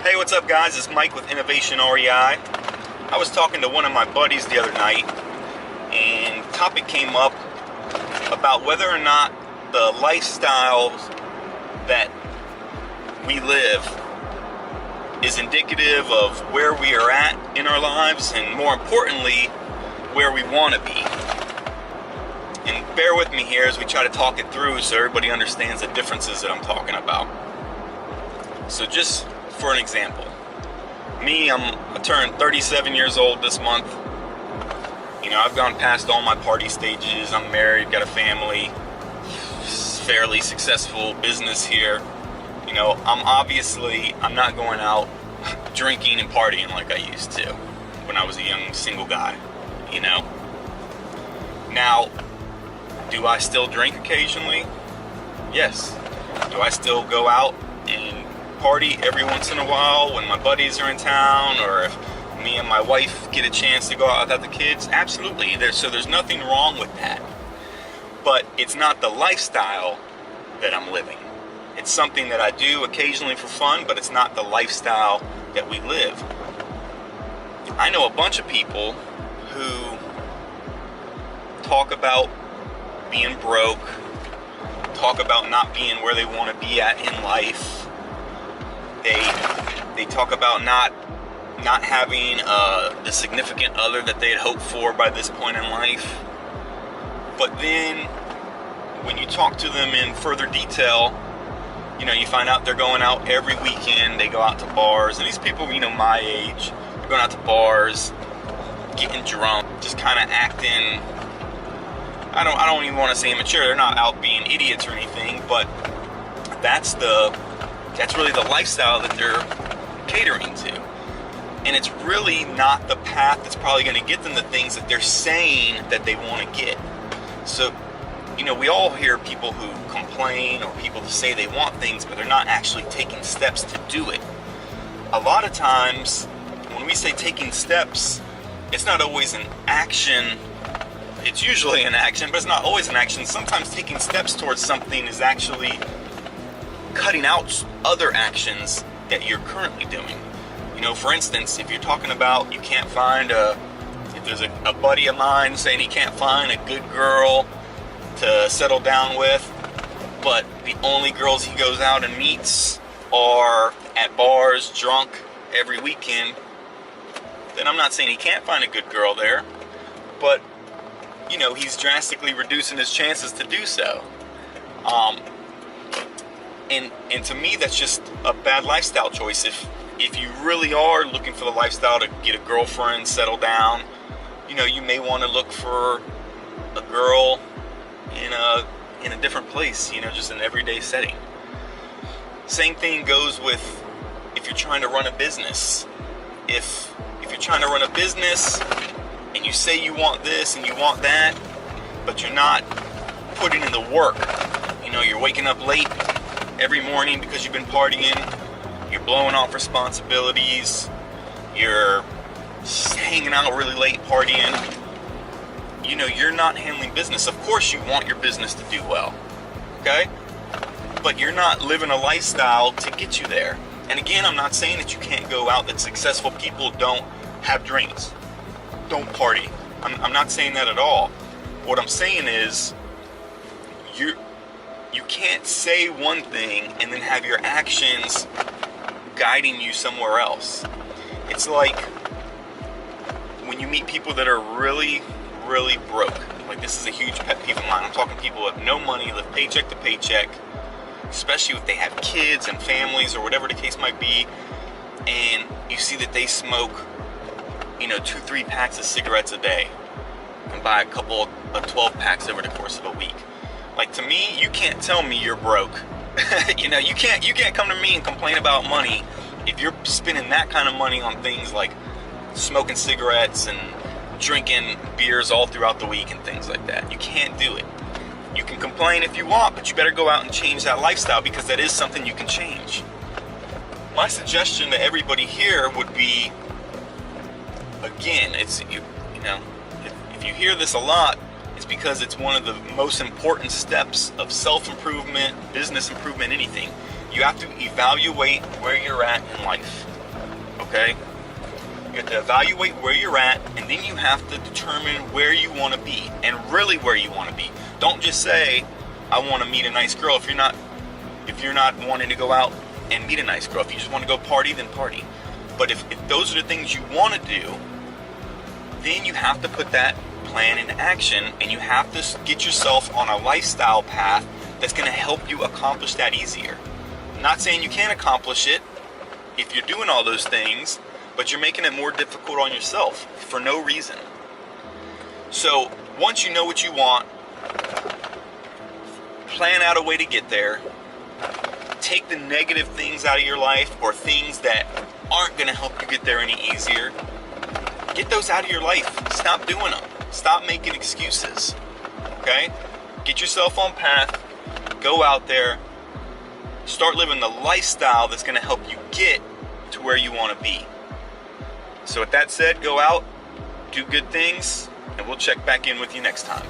Hey, what's up guys? It's Mike with Innovation REI. I was talking to one of my buddies the other night and the topic came up about whether or not the lifestyle that we live is indicative of where we are at in our lives and, more importantly, where we want to be. And bear with me here as we try to talk it through so everybody understands the differences that I'm talking about. So just for an example, I turned 37 years old this month. You know, I've gone past all my party stages. I'm married, got a family, fairly successful business here. You know, I'm not going out drinking and partying like I used to when I was a young single guy, you know. Now, do I still drink occasionally? Yes. Do I still go out and party every once in a while when my buddies are in town, or if me and my wife get a chance to go out without the kids? Absolutely. So there's nothing wrong with that. But it's not the lifestyle that I'm living. It's something that I do occasionally for fun, but it's not the lifestyle that we live. I know a bunch of people who talk about being broke, talk about not being where they want to be at in life. They talk about not having the significant other that they had hoped for by this point in life. But then when you talk to them in further detail, you know, you find out they're going out every weekend. They go out to bars, and these people, you know, my age, they're going out to bars, getting drunk, just kind of acting. I don't even want to say immature. They're not out being idiots or anything, but that's really the lifestyle that they're catering to. And it's really not the path that's probably going to get them the things that they're saying that they want to get. So, you know, we all hear people who complain or people who say they want things, but they're not actually taking steps to do it. A lot of times, when we say taking steps, it's not always an action. It's usually an action, but it's not always an action. Sometimes taking steps towards something is actually cutting out other actions that you're currently doing. You know, for instance, if you're talking about if there's a buddy of mine saying he can't find a good girl to settle down with, but the only girls he goes out and meets are at bars, drunk every weekend, then I'm not saying he can't find a good girl there, but, you know, he's drastically reducing his chances to do so. And to me, that's just a bad lifestyle choice. If you really are looking for the lifestyle to get a girlfriend, settle down, you know, you may want to look for a girl in a different place, you know, just an everyday setting. Same thing goes with if you're trying to run a business. If you're trying to run a business and you say you want this and you want that, but you're not putting in the work, you know, you're waking up late every morning because you've been partying, you're blowing off responsibilities, you're hanging out really late partying, you know, you're not handling business. Of course you want your business to do well, okay? But you're not living a lifestyle to get you there. And again, I'm not saying that you can't go out, that successful people don't have drinks, don't party. I'm not saying that at all. What I'm saying is, you can't say one thing and then have your actions guiding you somewhere else. It's like when you meet people that are really, really broke. Like, this is a huge pet peeve of mine. I'm talking people with no money, live paycheck to paycheck, especially if they have kids and families or whatever the case might be, and you see that they smoke, you know, 2-3 packs of cigarettes a day and buy a couple of 12 packs over the course of a week. Like, to me, you can't tell me you're broke. You know, you can't come to me and complain about money if you're spending that kind of money on things like smoking cigarettes and drinking beers all throughout the week and things like that. You can't do it. You can complain if you want, but you better go out and change that lifestyle, because that is something you can change. My suggestion to everybody here would be, again, if you hear this a lot, it's because it's one of the most important steps of self-improvement, business improvement, anything. You have to evaluate where you're at in life. okay? You have to evaluate where you're at, and then you have to determine where you want to be, and really where you want to be. Don't just say, I want to meet a nice girl, if you're not wanting to go out and meet a nice girl. If you just want to go party, then party. But if those are the things you want to do, then you have to put that plan into action, and you have to get yourself on a lifestyle path that's going to help you accomplish that easier. I'm not saying you can't accomplish it if you're doing all those things, but you're making it more difficult on yourself for no reason. So once you know what you want, plan out a way to get there. Take the negative things out of your life, or things that aren't going to help you get there any easier. Get those out of your life. Stop doing them. Stop making excuses. Okay? Get yourself on path. Go out there. Start living the lifestyle that's going to help you get to where you want to be. So with that said, go out, do good things, and we'll check back in with you next time.